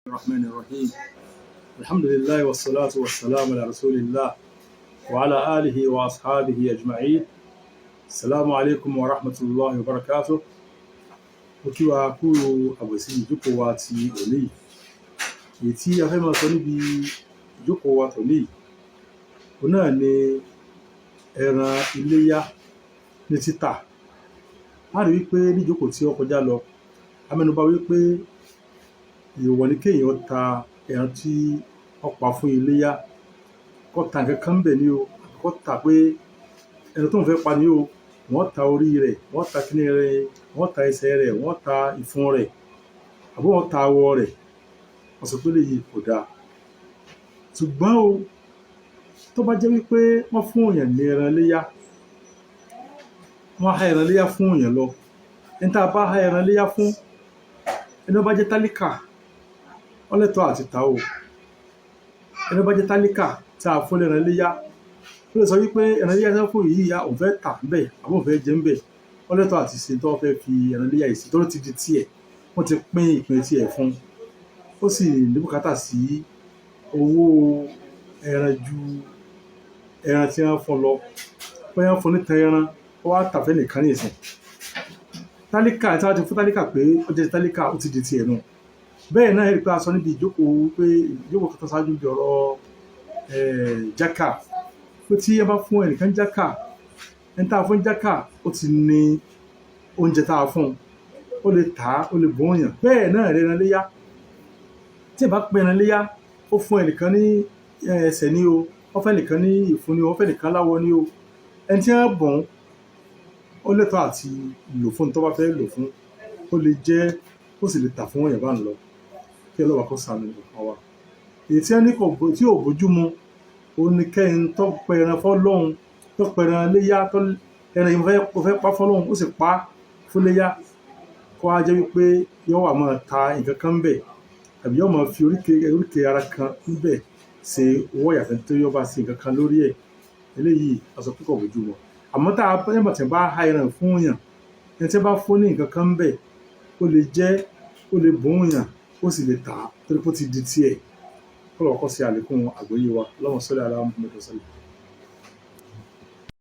الرحمن الرحيم الحمد لله والصلاة والسلام على رسول الله وعلى آله وأصحابه أجمعين السلام عليكم ورحمة الله وبركاته kí wa kú àbòsí ìjókòó wa ti òní èyí tí a fẹ́ máa sọ níbi ìjókòó wa tòní òun náà ni ẹran iléyá ní títà. A rí wípé ní ìjókòó tí ó kọjá lọ a mẹ́nubà wípé èèwọ̀ ni kéèyàn ta ẹran tí ó pa fún iléyá kó ta nǹkan kan bẹ̀ ni o kó ta pé ẹran tó ń fẹ́ pa ni o wọ́n ta orí rẹ̀ wọ́n ta kíní rẹ̀ wọ́n ta ẹsẹ̀ rẹ̀ wọ́n ta ìfun rẹ̀ àbí wọ́n ta awọ rẹ̀ wọ́n sọ pé léyìí kò dáa. Ṣùgbọ́n o tó bá jẹ́ wípé wọ́n fún èèyàn ní ẹran iléyá wọ́n há ẹran iléyá fún èèyàn lọ ẹni tá a bá há ẹran iléyá fún ẹni bá jẹ́ tálíkà wọ́n lẹ́tọ̀ọ́ àti ta o ẹni bá jẹ́ tálíkà tí a fún ẹran iléyá ó lè sọ wípé ẹran iléyá tí wọ́n fún yìí ya òun fẹ́ tà ńbẹ̀ àbí òun fẹ́ jẹ ńbẹ̀ wọ́n lẹ́tọ̀ọ́ àti ṣe tó fẹ́ fi ẹran iléyá yìí sí tó ti di tiẹ̀ wọ́n ti pín ìpín tiẹ̀ fún ó sì ní bùkátà sí owó ẹran ju ẹran tí wọ́n fún lọ pé wọ́n fún níta ẹran ó wá tà fẹ́ nìkan ní ìsìn tálíkà tí wọ́n ti fún tálíkà pé ó jẹ́ tálíkà ó ti di tiẹ̀ nù. Bẹ́ẹ̀ náà rí pé a sọ níbi ìjókòó pé ìjókòó kan tó ṣáájú bí ọ̀rọ̀ jákà pé tí ẹ bá fún ẹnìkan jákà ẹni tá a fún jákà ó ti ní oúnjẹ tá a fún ó lè tà á ó lè bóyàn. Bẹ́ẹ̀ náà rẹ̀ ẹran léyá tí ẹ bá pín ẹran léyá ó fún ẹnìkan ní ẹsẹ̀ ní o ó fẹ́ nìkan ní ìfun ní o ó fẹ́ nìkan láwọ ní o ẹni tí wọ́n bọ̀n ó lẹ́tọ̀ọ́ àti lò fún tó bá fẹ́ lò fún ó lè jẹ́ ó sì lè tà fún èèyàn bá ń lọ kí ọlọ́wà kó sàmì nǹkan wa. Èyí tí wọ́n ní tí ò bójú mu òun ni kẹ́yìn tó pẹran fọ́lọ́hun tó pẹran léyá tó ẹran yìí fẹ́ pa fọ́lọ́hun ó sì pa fún léyá kó wá jẹ́ wípé yóò wà máa ta nǹkan kan bẹ̀ àbí yóò máa fi oríkèé ara kan níbẹ̀ ṣe owó ìyàtọ̀ tó yọ bá sí nǹkan kan lórí ẹ̀ eléyìí aṣọ púpọ̀ bójú mu. Àmọ́ tá a bá há ẹran fún yàn ẹni tí wọ́n bá fún ní nǹkan kan bẹ̀ ó lè jẹ́ ó lè bùn yàn ó sì lè tà á torí pé ó ti di tiẹ̀ kó lọ́wọ́ kọ́ sí àlékún àgbọ́yé wa Allahumma salli ala Muhammad wa sallam.